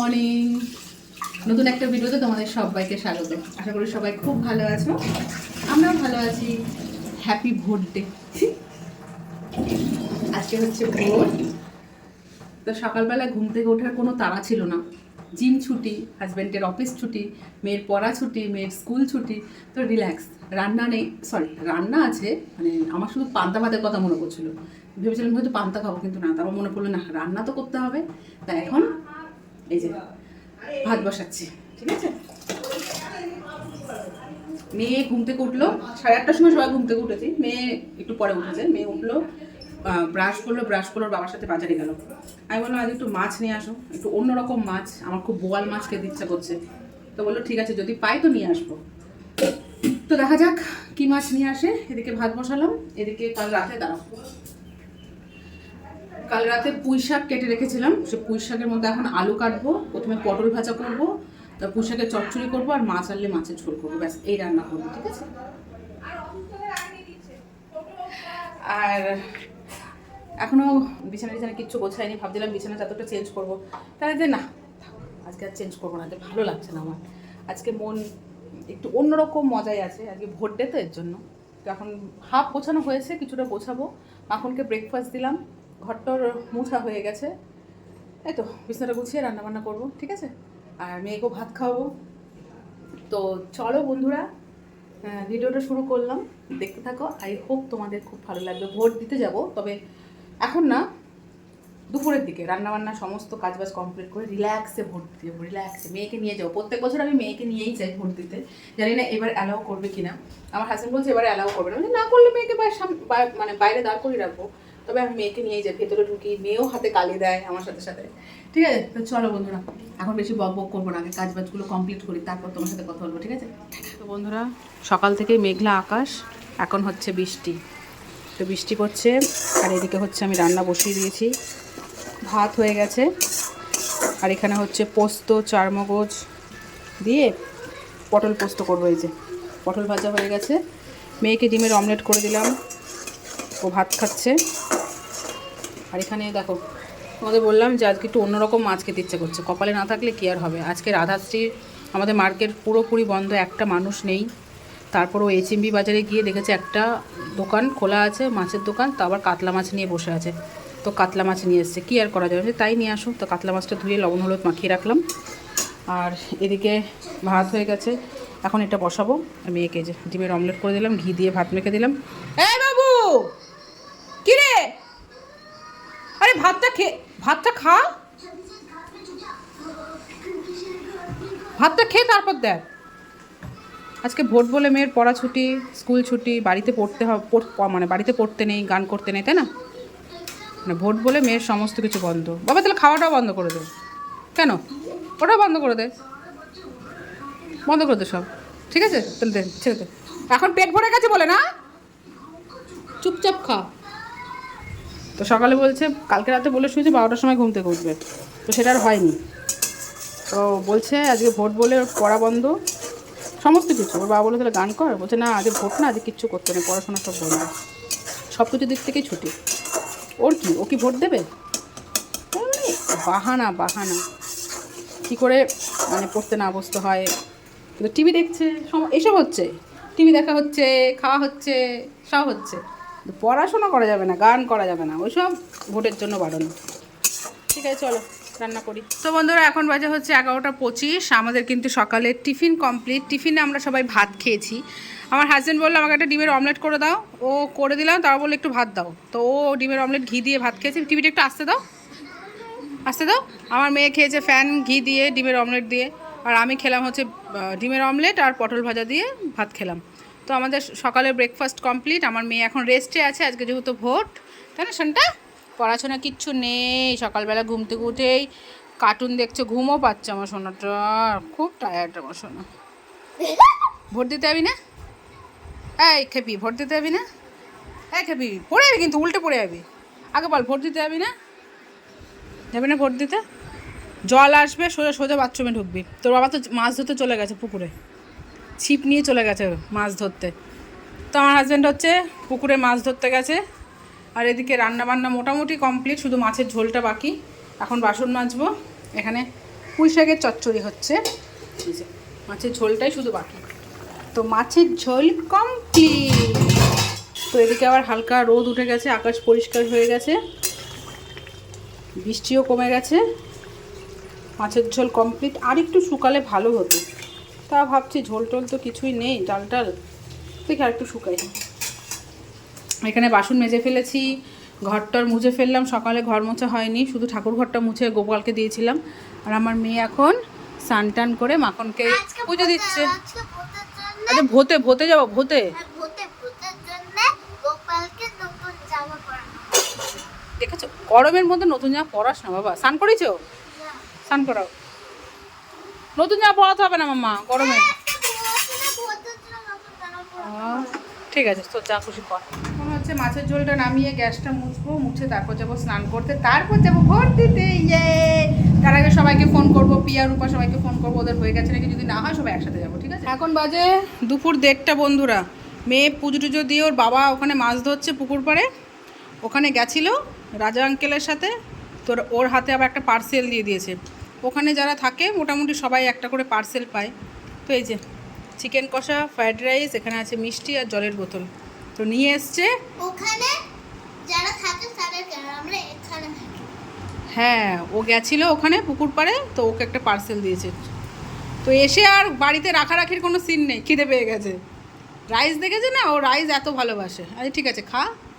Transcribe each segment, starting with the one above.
Morning. নতুন একটা ভিডিওতে তোমাদের সবাইকে স্বাগত। আশা করি সবাই খুব ভালো আছো, আমরাও ভালো আছি। Happy vote day. আজকে হচ্ছে ভোট। তো সকালবেলা ঘুম থেকে ওঠার কোনো তাড়া ছিল না। জিম ছুটি, হাজব্যান্ডের অফিস ছুটি, মেয়ের পড়া ছুটি, মেয়ের স্কুল ছুটি, তো রিল্যাক্স। রান্না নেই, সরি রান্না আছে, মানে আমার শুধু পান্তা ভাতের কথা মনে পড়ছিল। ভেবেছিলাম হয়তো পান্তা খাবো, কিন্তু না, তারপর মনে পড়লো না রান্না তো করতে হবে। তাই এখন এই যে ভাত বসাচ্ছি, ঠিক আছে। মেয়ে ঘুম থেকে উঠলো 8:30টার সময়, সবাই ঘুম থেকে উঠেছি, মেয়ে একটু পরে উঠেছে। মেয়ে উঠলো, ব্রাশ করলো, বাবার সাথে বাজারে গেল। আমি বললাম আজ একটু মাছ নিয়ে আসো, একটু অন্যরকম মাছ, আমার খুব বোয়াল মাছ খেতে ইচ্ছা করছে। তো বললো ঠিক আছে, যদি পাই তো নিয়ে আসবো। তো দেখা যাক কি মাছ নিয়ে আসে। এদিকে ভাত বসালাম, এদিকে কাল রাতে পুঁই শাক কেটে রেখেছিলাম। সে পুঁই শাকের মধ্যে এখন আলু কাটবো, প্রথমে পটল ভাজা করবো, তারপর পুঁই শাকের চচ্চড়ি করবো, আর মাছ আনলে মাছের ঝোল করবো, ব্যাস এই রান্না করবো, ঠিক আছে। আর এখনও বিছানা কিচ্ছু গোছায়নি, ভাবছিলাম বিছানা চাদরটা চেঞ্জ করবো, তাহলে যে না আজকে আর চেঞ্জ করবো না, ভালো লাগছে না আমার। আজকে মন একটু অন্যরকম মজাই আছে, আজকে ভোট ডে তো, এর জন্য। তো এখন হাফ গোছানো হয়েছে, কিছুটা গোছাবো। মাখনকে ব্রেকফাস্ট দিলাম, ঘরটর মুছা হয়ে গেছে। এই তো বিছানাটা গুছিয়ে রান্নাবান্না করবো, ঠিক আছে। আর মেয়েকেও ভাত খাওয়াবো। তো চলো বন্ধুরা, ভিডিওটা শুরু করলাম, দেখতে থাকো। আই হোপ তোমাদের খুব ভালো লাগবে। ভোট দিতে যাব, তবে এখন না, দুপুরের দিকে রান্নাবান্না সমস্ত কাজবাজ কমপ্লিট করে রিল্যাক্সে ভোট দিতে যাবো। রিল্যাক্সে মেয়েকে নিয়ে যাবো। প্রত্যেক বছর আমি মেয়েকে নিয়েই যাই ভোট দিতে, জানি না এবার অ্যালাউ করবে কিনা। আমার হাজব্যান্ড বলছে এবার অ্যালাউ করবে না, না করলে মেয়েকে মানে বাইরে দাঁড় করিয়ে রাখবো। তবে আমি মেয়েকে নিয়েই যাই, ভেতরে ঢুকি, মেয়েও হাতে কালি দেয় আমার সাথে সাথে, ঠিক আছে। তো চলো বন্ধুরা, এখন বেশি বক বক করবো না, আগে কাজবাজগুলো কমপ্লিট করি, তারপর তোমার সাথে কথা বলবো, ঠিক আছে। তো বন্ধুরা, সকাল থেকেই মেঘলা আকাশ, এখন হচ্ছে বৃষ্টি। তো বৃষ্টি পড়ছে, আর এদিকে হচ্ছে আমি রান্না বসিয়ে দিয়েছি। ভাত হয়ে গেছে, আর এখানে হচ্ছে পোস্ত, চারমগজ দিয়ে পটল পোস্ত করবো। এই যে পটল ভাজা হয়ে গেছে, মেয়েকে ডিমের অমলেট করে দিলাম, ও ভাত খাচ্ছে। আর এখানে দেখো, তোমাদের বললাম যে আজকে একটু অন্যরকম মাছ খেতে ইচ্ছে করছে, কপালে না থাকলে কী আর হবে। আজকে রাধাশ্রীর আমাদের মার্কেট পুরোপুরি বন্ধ, একটা মানুষ নেই। তারপরও এইচএমবি বাজারে গিয়ে দেখেছে একটা দোকান খোলা আছে, মাছের দোকান, তো আবার কাতলা মাছ নিয়ে বসে আছে। তো কাতলা মাছ নিয়ে এসছে, কী আর করা যাবে, তাই নিয়ে আসো। তো কাতলা মাছটা ধুয়ে লবণ হলুদ মাখিয়ে রাখলাম। আর এদিকে ভাত হয়ে গেছে, এখন এটা বসাবো। মেয়েকে যে ডিমের অমলেট করে দিলাম, ঘি দিয়ে ভাত মেখে দিলাম। এই বাবু, কি রে, আরে ভাতটা খা, ভাতটা খেয়ে তারপর দেখ। আজকে ভোট বলে মেয়ের পড়া ছুটি, স্কুল ছুটি, বাড়িতে পড়তে হবে, মানে বাড়িতে পড়তে নেই, গান করতে নেই, তাই না। মানে ভোট বলে মেয়ের সমস্ত কিছু বন্ধ। বাবা তাহলে খাওয়াটাও বন্ধ করে দে। কেন? ওটাও বন্ধ করে দে, বন্ধ করে দে সব, ঠিক আছে। তাহলে দে, ছেড়ে দে। এখন পেট ভরে গেছে বলে না, চুপচাপ খা। তো সকালে বলছে, কালকে রাতে বলে শুয়েছে 12টার সময় ঘুম থেকে উঠবে, তো সেটা আর হয়নি। তো বলছে আজকে ভোট বলে পড়া বন্ধ, সমস্ত কিছু। ওর বাবা বলে তাহলে গান কর, বলছে না আজকে ভোট না, আজকে কিচ্ছু করতে নেই, পড়াশোনা সব বন্ধ, সব কিছু দিক থেকেই ছুটি। ওর কি, ও কি ভোট দেবে? বাহানা বাহানা, কী করে মানে পড়তে না বসতে হয়। কিন্তু টিভি দেখছে, এসব হচ্ছে, টিভি দেখা হচ্ছে, খাওয়া হচ্ছে, সব হচ্ছে, পড়াশোনা করা যাবে না, গান করা যাবে না, ওইসব ভোটের জন্য বারণ। ঠিক আছে চলো রান্না করি। তো বন্ধুরা, এখন বাজে হচ্ছে 11:25। আমাদের কিন্তু সকালে টিফিন কমপ্লিট। টিফিনে আমরা সবাই ভাত খেয়েছি। আমার হাজব্যান্ড বললো আমাকে একটা ডিমের অমলেট করে দাও, ও করে দিলাম, তারপর বললো একটু ভাত দাও, তো ও ডিমের অমলেট ঘি দিয়ে ভাত খেয়েছে। টিভিটা একটু আসতে দাও, আসতে দাও। আমার মেয়ে খেয়েছে ফ্যান ঘি দিয়ে, ডিমের অমলেট দিয়ে, আর আমি খেলাম হচ্ছে ডিমের অমলেট আর পটল ভাজা দিয়ে ভাত খেলাম। তো আমাদের সকালে ব্রেকফাস্ট কমপ্লিট। আমার মেয়ে এখন রেস্টে আছে, আজকে যেহেতু ভোট, তাই না শোনটা, পড়াশোনা কিচ্ছু নেই। সকালবেলা ঘুম থেকে উঠেই কার্টুন দেখছে, ঘুমও পাচ্ছে আমার সোনাটা, খুব টায়ার্ড আমার সোনা। ভোট দিতে যাবি না? এই খেপি, ভোট দিতে যাবি না? এই খেপি, পড়ে যাবি কিন্তু, উল্টে পড়ে যাবি। আগে বল, ভোট দিতে যাবি না? যাবি না ভোট দিতে? জল আসবে, সোজা সোজা বাথরুমে ঢুকবি। তোর বাবা তো মাছ ধরতে চলে গেছে পুকুরে, ছিপ নিয়ে চলে গেছে মাছ ধরতে। তো আমার হাজব্যান্ড হচ্ছে পুকুরে মাছ ধরতে গেছে। আর এদিকে রান্না বান্না মোটামুটি কমপ্লিট, শুধু মাছের ঝোলটা বাকি। এখন বাসন মাজবো। এখানে পুঁই শাকের চচ্চড়ি হচ্ছে, মাছের ঝোলটাই শুধু বাকি। তো মাছের ঝোল কমপ্লিট। তো এদিকে আবার হালকা রোদ উঠে গেছে, আকাশ পরিষ্কার হয়ে গেছে, বৃষ্টিও কমে গেছে। মাছের ঝোল কমপ্লিট। আর একটু শুকালে ভালো হতো, তা ভাবছি ঝোল টোল তো কিছুই নেই, ডাল টাল, দেখি আর একটু শুকাই। এখানে বাসন মেজে ফেলেছি, ঘরটার মুছে ফেললাম। সকালে ঘর মোছা হয়নি, শুধু ঠাকুর ঘরটা মুছে গোপালকে দিয়েছিলাম। আর আমার মেয়ে এখন স্নান টান করে মাখনকে পুজো দিচ্ছে। আচ্ছা ভোতে ভোতে যাবো, ভোতে দেখেছো গরমের মধ্যে নতুন জামা পরাস না বাবা। স্নান করেছো? স্নান করাও। নতুন জামা পরাতে হবে না মাম্মা গরমে। ঠিক আছে, তোর যা খুশি কর। এখন হচ্ছে মাছের ঝোলটা নামিয়ে গ্যাসটা মুছবো, মুছে তারপর যাবো স্নান করতে, তারপর যাবো ভোট দিতে। ইয়ে, তার আগে সবাইকে ফোন করবো, পিয়া রূপা সবাইকে ফোন করবো, ওদের হয়ে গেছে নাকি, যদি না হয় সবাই একসাথে যাবো, ঠিক আছে? এখন বাজে দুপুর 1:30 বন্ধুরা। মেয়ে পুজো টুজো দিয়ে ওর বাবা ওখানে মাছ ধরছে পুকুর পাড়ে, ওখানে গেছিলো রাজা আঙ্কেলের সাথে। তোর ওর হাতে আবার একটা পার্সেল দিয়ে দিয়েছে। ওখানে যারা থাকে মোটামুটি সবাই একটা করে পার্সেল পায়। তো এই যে চিকেন কষা, ফ্রায়েড রাইস, এখানে আছে মিষ্টি আর জলের বোতল, তো নিয়ে এসছে। ওখানে যারা থাকে তাদের আমরা এখানে থাকি। হ্যাঁ, ও গেছিলো ওখানে পুকুর পাড়ে, তো ওকে একটা পার্সেল দিয়েছে। তো এসে আর বাড়িতে রাখারাখির কোনো সিন নেই, খিদে পেয়ে গেছে। রাইস দেখেছে না, ও রাইস এত ভালোবাসে। আরে ঠিক আছে,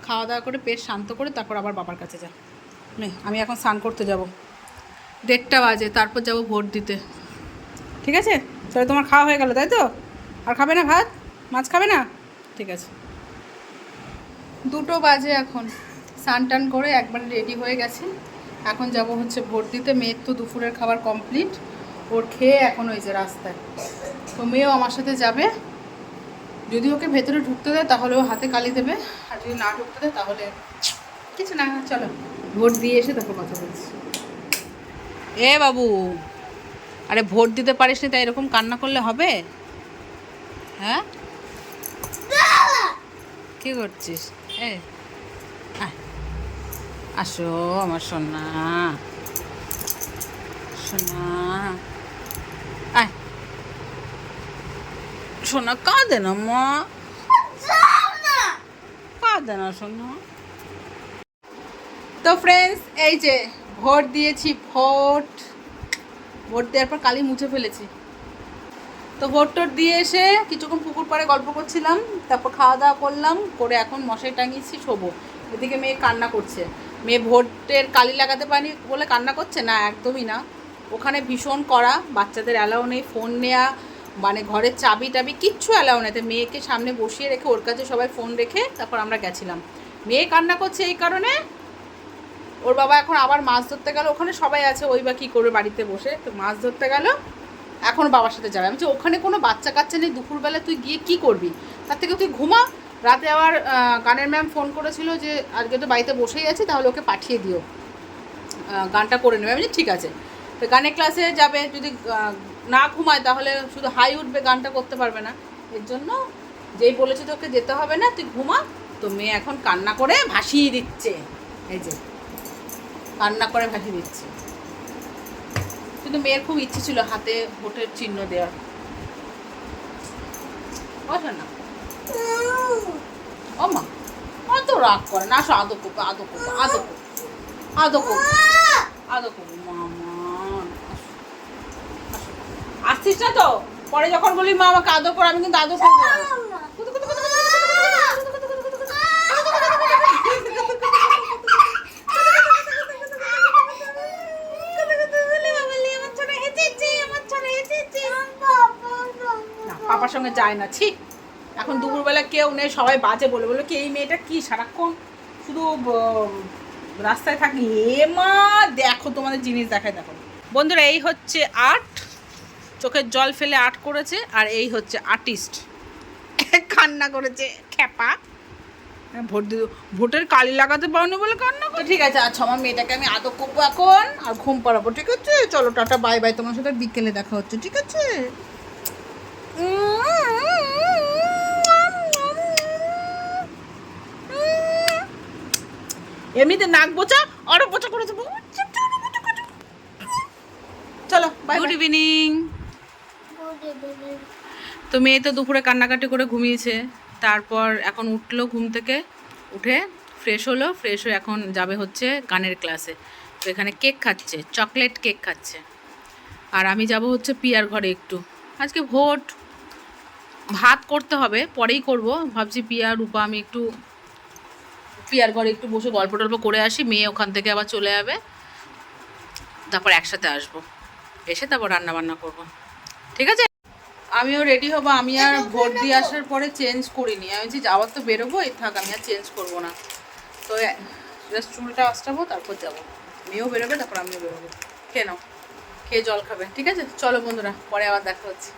খাওয়া দাওয়া করে পেট শান্ত করে তারপর আবার বাবার কাছে যা। আমি এখন স্নান করতে যাব, 1:30 বাজে, তারপর যাব ভোট দিতে, ঠিক আছে? তাহলে তোমার খাওয়া হয়ে গেল তাই তো? আর খাবে না ভাত, মাছ খাবে না? ঠিক আছে। 2 বাজে এখন, স্নান টান করে একবারে রেডি হয়ে গেছে। এখন যাব হচ্ছে ভোট দিতে। মেয়ের তো দুপুরের খাবার কমপ্লিট, ওর খেয়ে এখন ওই যে রাস্তায়। তো মেয়েও আমার সাথে যাবে। যদি ওকে ভেতরে ঢুকতে দেয় তাহলে ও হাতে কালি দেবে, আর যদি না ঢুকতে দেয় তাহলে কিছু না। চলো ভোট দিয়ে এসে তারপর কথা বলছি। এ বাবু, আরে ভোট দিতে পারিস নি তাই এরকম কান্না করলে হবে? হ্যাঁ, কি করছিস? এ আসো আমার সোনা, সোনা আয় সোনা, কাঁদে না মা, কাঁদে না সোনা। তো ফ্রেন্ডস, এই যে ভোট দিয়েছি, ভোট দেওয়ার পর কালি মুছে ফেলেছি। তো ভোট দিয়ে এসে কিছুক্ষণ পুকুর পাড়ে গল্প করছিলাম, তারপর খাওয়া দাওয়া করলাম, করে এখন মশাই টাঙিয়েছি, শোবো। এদিকে মেয়ে কান্না করছে। মেয়ে ভোটের কালি লাগাতে পারি বলে কান্না করছে না, একদমই না। ওখানে ভীষণ কড়া, বাচ্চাদের অ্যালাউ নেই ফোন নেওয়া, মানে ঘরের চাবি টাবি কিচ্ছু অ্যালাউ নেই। তো মেয়েকে সামনে বসিয়ে রেখে ওর কাছে সবাই ফোন রেখে তারপর আমরা গেছিলাম। মেয়ে কান্না করছে এই কারণে, ওর বাবা এখন আবার মাছ ধরতে গেল, ওখানে সবাই আছে, ওই বা কী করবে বাড়িতে বসে, তো মাছ ধরতে গেল, এখন বাবার সাথে যাবে। আমি বলছি ওখানে কোনো বাচ্চা কাচ্চা নেই, দুপুরবেলা তুই গিয়ে কী করবি, তার থেকে তুই ঘুমা। রাতে আবার গানের ম্যাম ফোন করেছিল যে আজকে তো বাড়িতে বসেই আছে, তাহলে ওকে পাঠিয়ে দিও, গানটা করে নেবে। আমি বলছি ঠিক আছে। তো গানের ক্লাসে যাবে, যদি না ঘুমায় তাহলে শুধু হাই উঠবে, গানটা করতে পারবে না। এর জন্য যেই বলেছে তোকে যেতে হবে না, তুই ঘুমা। তো মেয়ে এখন কান্না করে ভাসিয়ে দিচ্ছে, এই যে কান্না করে ভাসিয়ে দিচ্ছে। কিন্তু মেয়ের খুব ইচ্ছে ছিল হাতে ভোটের চিহ্ন দেওয়ার। বসে না ও মা, অত রাগ করে না। আসো, আদো করবো, আদো করবো, আদো করবো, আদো করবো, আদো করবো মামা। আসছিস না তো? পরে যখন বলি মা আমাকে আদর কর, আমি কিন্তু আদর করবো। পাপার সঙ্গে যায় না, ঠিক। এখন দুপুরবেলা কেউ নেই, সবাই বাজে বলে বলে কি এই মেয়েটা কি সারাক্ষণ শুধু রাস্তায় থাকি। এ মা দেখো, তোমাদের জিনিস দেখায়, দেখো বন্ধুরা, এই হচ্ছে আর্ট, চোখের জল ফেলে আর্ট করেছে। আর এই হচ্ছে আর্টিস্ট, কান্না করেছে খ্যাপা। ভোট দিল, ভোটের কালি লাগাতে পারোনি বলে কান্না করে। ঠিক আছে, আচ্ছা আমার মেয়েটাকে আমি আদর করবো এখন, আর ঘুম পাড়াবো, ঠিক আছে? চলো টাটা, বাই বাই, তোমার সাথে বিকেলে দেখা হচ্ছে, ঠিক আছে? এমনিতে নাক বোচা আরো বোচা করে দেবো। চলো বাই। তো মেয়ে তো দুপুরে কান্নাকাটি করে ঘুমিয়েছে, তারপর এখন উঠলো ঘুম থেকে, উঠে ফ্রেশ হলো, ফ্রেশ হয়ে এখন যাবে হচ্ছে গানের ক্লাসে। তো এখানে কেক খাচ্ছে, চকলেট কেক খাচ্ছে। আর আমি যাব হচ্ছে পিয়ার ঘরে একটু, আজকে ভোট, ভাত করতে হবে, পরেই করব ভাবছি। পিয়া রূপা আমি একটু পিয়ার ঘরে একটু বসে গল্প টল্প করে আসি, মেয়ে ওখান থেকে আবার চলে যাবে, তারপর একসাথে আসবো, এসে তারপর রান্না বান্না করব, ঠিক আছে? আমিও রেডি হবো, আমি আর ভোট দিয়ে আসার পরে চেঞ্জ করিনি, আমি বলছি যাওয়ার তো বেরোবো, এই থাক, আমি আর চেঞ্জ করবো না। তো জাস্ট চুলটা আঁচড়াবো, তারপর যাবো, মেয়েও বেরোবে, তারপর আমিও বেরোবো। খেয়ে নাও, খেয়ে জল খাবে, ঠিক আছে? চলো বন্ধুরা, পরে আবার দেখা হচ্ছে।